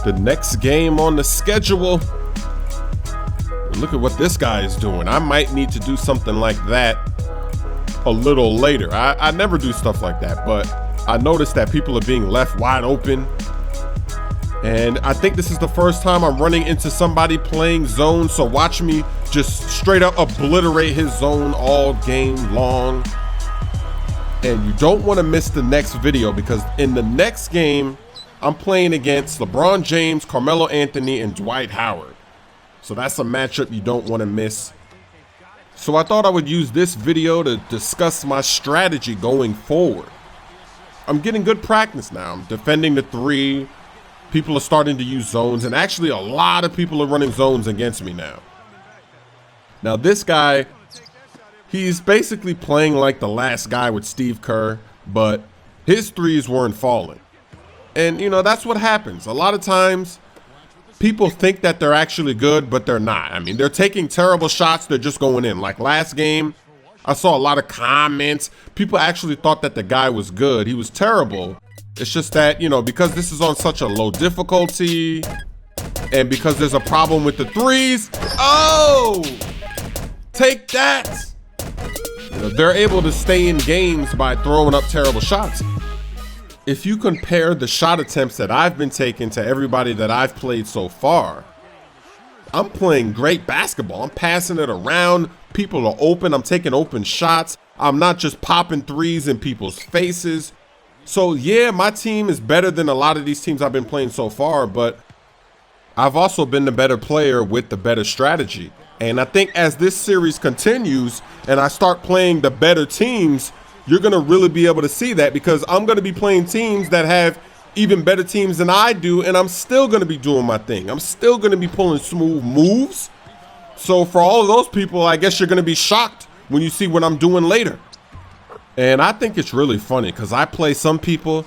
The next game on the schedule. Look at what this guy is doing. I might need to do something like that a little later. I never do stuff like that, but I noticed that people are being left wide open. And I think this is the first time I'm running into somebody playing zone. So watch me just straight up obliterate his zone all game long. And you don't want to miss the next video, because in the next game, I'm playing against LeBron James, Carmelo Anthony, and Dwight Howard. So that's a matchup you don't want to miss. So I thought I would use this video to discuss my strategy going forward. I'm getting good practice now. I'm defending the three. People are starting to use zones, and actually a lot of people are running zones against me now. Now this guy, he's basically playing like the last guy with Steve Kerr, but his threes weren't falling. And you know, that's what happens. A lot of times people think that they're actually good, but they're not. I mean, they're taking terrible shots. They're just going in. Like last game, I saw a lot of comments. People actually thought that the guy was good. He was terrible. It's just that, you know, because this is on such a low difficulty and because there's a problem with the threes. Oh, take that. You know, they're able to stay in games by throwing up terrible shots. If you compare the shot attempts that I've been taking to everybody that I've played so far, I'm playing great basketball. I'm passing it around. People are open. I'm taking open shots. I'm not just popping threes in people's faces. So yeah, my team is better than a lot of these teams I've been playing so far, but I've also been the better player with the better strategy. And I think as this series continues and I start playing the better teams, you're going to really be able to see that, because I'm going to be playing teams that have even better teams than I do, and I'm still going to be doing my thing. I'm still going to be pulling smooth moves. So for all of those people, I guess you're going to be shocked when you see what I'm doing later. And I think it's really funny because I play some people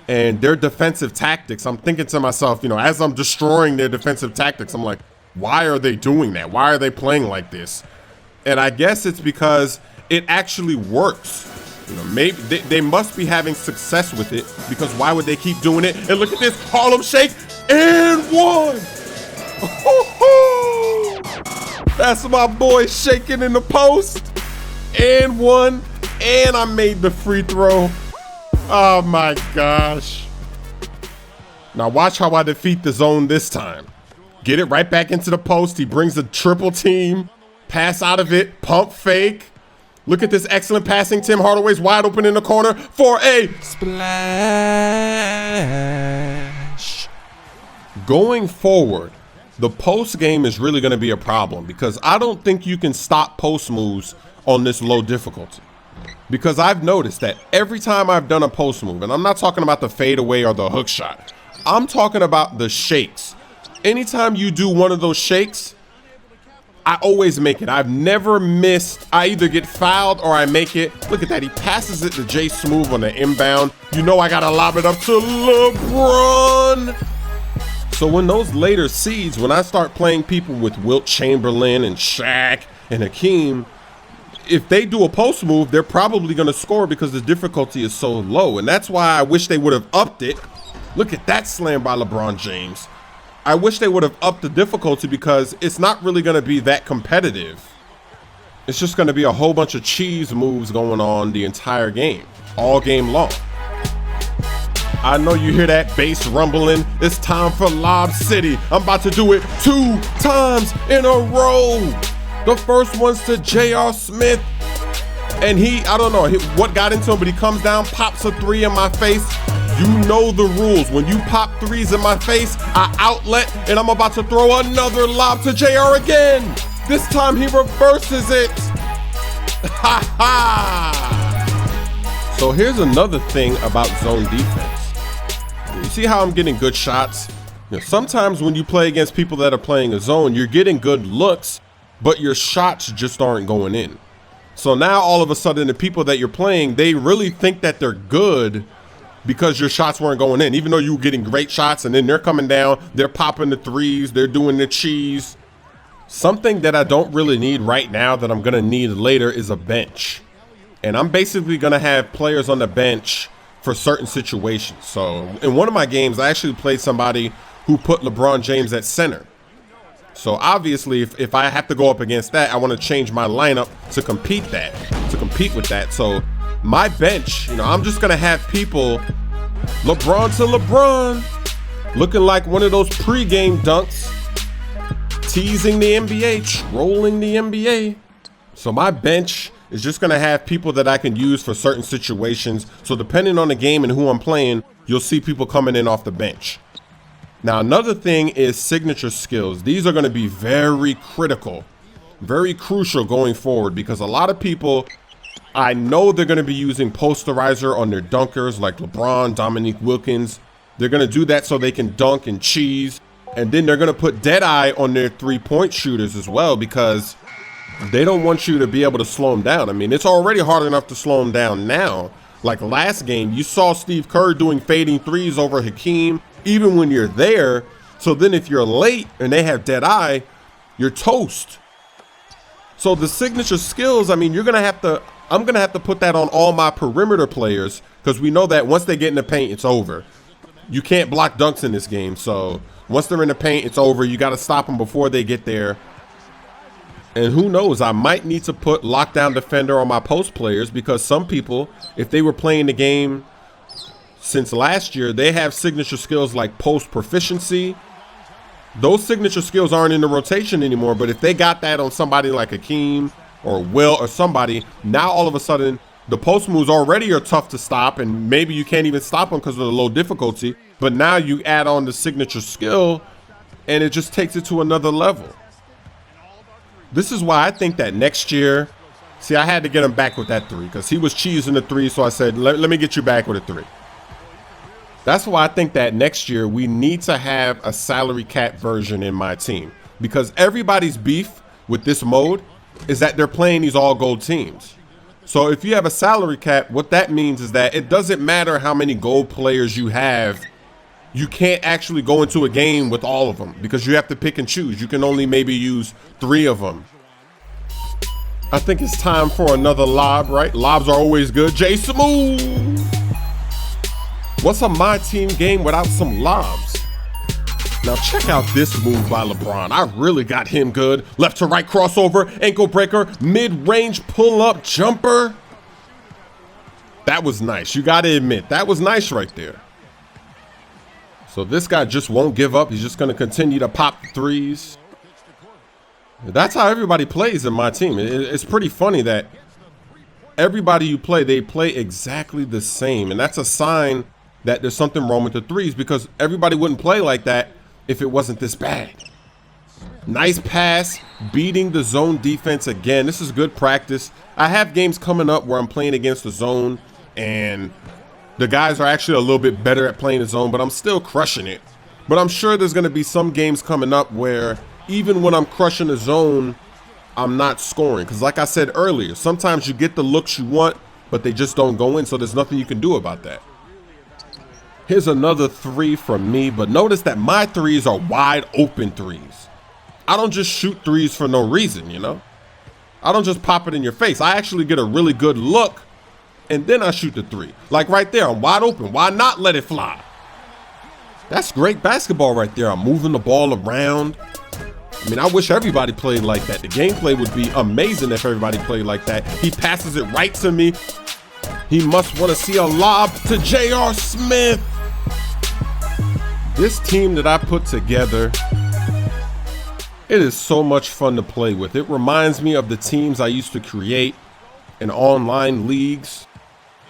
and their defensive tactics. I'm thinking to myself, you know, as I'm destroying their defensive tactics, I'm like, why are they doing that? Why are they playing like this? And I guess it's because it actually works. You know, maybe they must be having success with it, because why would they keep doing it? And look at this Harlem Shake and one. That's my boy shaking in the post and one. And I made the free throw. Oh my gosh. Now watch how I defeat the zone this time. Get it right back into the post. He brings a triple team. Pass out of it. Pump fake. Look at this excellent passing. Tim Hardaway's wide open in the corner for a splash. Going forward, the post game is really going to be a problem, because I don't think you can stop post moves on this low difficulty. Because I've noticed that every time I've done a post move, and I'm not talking about the fadeaway or the hook shot, I'm talking about the shakes. Anytime you do one of those shakes, I always make it. I've never missed. I either get fouled or I make it. Look at that. He passes it to Smoove on the inbound. You know I got to lob it up to LeBron. So when those later seeds, when I start playing people with Wilt Chamberlain and Shaq and Hakeem, if they do a post move, they're probably going to score because the difficulty is so low. And that's why I wish they would have upped it. Look at that slam by LeBron James. I wish they would have upped the difficulty, because it's not really going to be that competitive. It's just going to be a whole bunch of cheese moves going on the entire game, all game long. I know you hear that bass rumbling. It's time for Lob City. I'm about to do it 2 times in a row. The first one's to J.R. Smith. And I don't know what got into him, but he comes down, pops a 3 in my face. You know the rules. When you pop 3s in my face, I outlet, and I'm about to throw another lob to JR again. This time he reverses it. Ha ha. So here's another thing about zone defense. You see how I'm getting good shots? You know, sometimes when you play against people that are playing a zone, you're getting good looks, but your shots just aren't going in. So now all of a sudden the people that you're playing, they really think that they're good because your shots weren't going in, even though you were getting great shots, and then they're coming down, they're popping the 3s, they're doing the cheese. Something that I don't really need right now that I'm gonna need later is a bench. And I'm basically gonna have players on the bench for certain situations. So in one of my games, I actually played somebody who put LeBron James at center. So obviously, if I have to go up against that, I want to change my lineup to compete with that. So my bench, I'm just going to have people LeBron to LeBron, looking like one of those pregame dunks, teasing the NBA, trolling the NBA. So my bench is just going to have people that I can use for certain situations. So depending on the game and who I'm playing, you'll see people coming in off the bench. Now, another thing is signature skills. These are going to be very critical, very crucial going forward, because a lot of people, I know they're going to be using posterizer on their dunkers like LeBron, Dominique Wilkins. They're going to do that so they can dunk and cheese. And then they're going to put dead eye on their 3-point shooters as well, because they don't want you to be able to slow them down. I mean, it's already hard enough to slow them down now. Like last game, you saw Steve Kerr doing fading threes over Hakeem, even when you're there. So then if you're late and they have dead eye, you're toast. So the signature skills, I mean, I'm going to have to put that on all my perimeter players, because we know that once they get in the paint, it's over. You can't block dunks in this game. So once they're in the paint, it's over. You got to stop them before they get there. And who knows, I might need to put lockdown defender on my post players, because some people, if they were playing the game since last year, they have signature skills like post proficiency. Those signature skills aren't in the rotation anymore, but if they got that on somebody like Hakeem or Will or somebody, now all of a sudden the post moves already are tough to stop, and maybe you can't even stop them because of the low difficulty. But now you add on the signature skill and it just takes it to another level. This is why I think that next year, see, I had to get him back with that 3 because he was cheesing the 3. So I said, let me get you back with a 3. That's why I think that next year we need to have a salary cap version in my team, because everybody's beef with this mode is that they're playing these all gold teams. So if you have a salary cap, what that means is that it doesn't matter how many gold players you have. You can't actually go into a game with all of them because you have to pick and choose. You can only maybe use 3 of them. I think it's time for another lob, right? Lobs are always good. Smoove. What's a my team game without some lobs? Now check out this move by LeBron. I really got him good. Left to right crossover, ankle breaker, mid-range pull-up jumper. That was nice. You got to admit, that was nice right there. So this guy just won't give up. He's just going to continue to pop threes. That's how everybody plays in my team. It's pretty funny that everybody you play, they play exactly the same. And that's a sign that there's something wrong with the threes, because everybody wouldn't play like that if it wasn't this bad. Nice pass, beating the zone defense again. This is good practice. I have games coming up where I'm playing against the zone and the guys are actually a little bit better at playing the zone, but I'm still crushing it. But I'm sure there's going to be some games coming up where even when I'm crushing the zone, I'm not scoring. Because like I said earlier, sometimes you get the looks you want, but they just don't go in. So there's nothing you can do about that. Here's another 3 from me, but notice that my threes are wide open threes. I don't just shoot threes for no reason, I don't just pop it in your face. I actually get a really good look, and then I shoot the 3. Like right there, I'm wide open. Why not let it fly? That's great basketball right there. I'm moving the ball around. I mean, I wish everybody played like that. The gameplay would be amazing if everybody played like that. He passes it right to me. He must want to see a lob to J.R. Smith. This team that I put together, it is so much fun to play with. It reminds me of the teams I used to create in online leagues.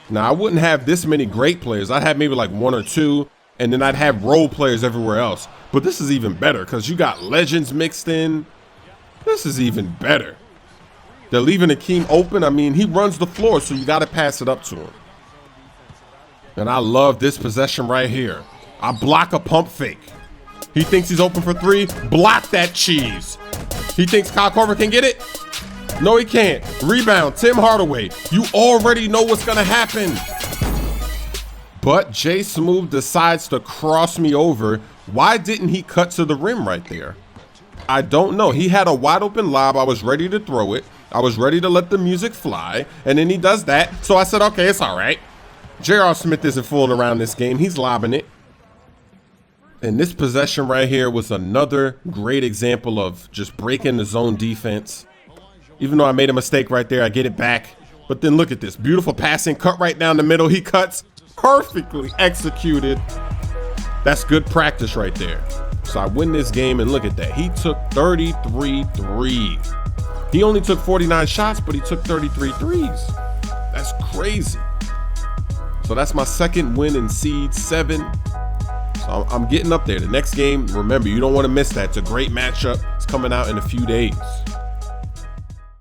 Now, I wouldn't have this many great players. I'd have maybe like 1 or 2, and then I'd have role players everywhere else. But this is even better because you got legends mixed in. This is even better. They're leaving Hakeem open. I mean, he runs the floor, so you got to pass it up to him. And I love this possession right here. I block a pump fake. He thinks he's open for 3. Block that cheese. He thinks Kyle Korver can get it. No, he can't. Rebound, Tim Hardaway. You already know what's going to happen. But Smoove decides to cross me over. Why didn't he cut to the rim right there? I don't know. He had a wide open lob. I was ready to throw it. I was ready to let the music fly. And then he does that. So I said, okay, it's all right. J.R. Smith isn't fooling around this game. He's lobbing it. And this possession right here was another great example of just breaking the zone defense. Even though I made a mistake right there, I get it back. But then look at this beautiful passing, cut right down the middle. He cuts, perfectly executed. That's good practice right there. So I win this game, and look at that. He took 33 threes. He only took 49 shots, but he took 33 threes. That's crazy. So that's my second win in Seed 7. So I'm getting up there. The next game, remember, you don't want to miss that. It's a great matchup. It's coming out in a few days.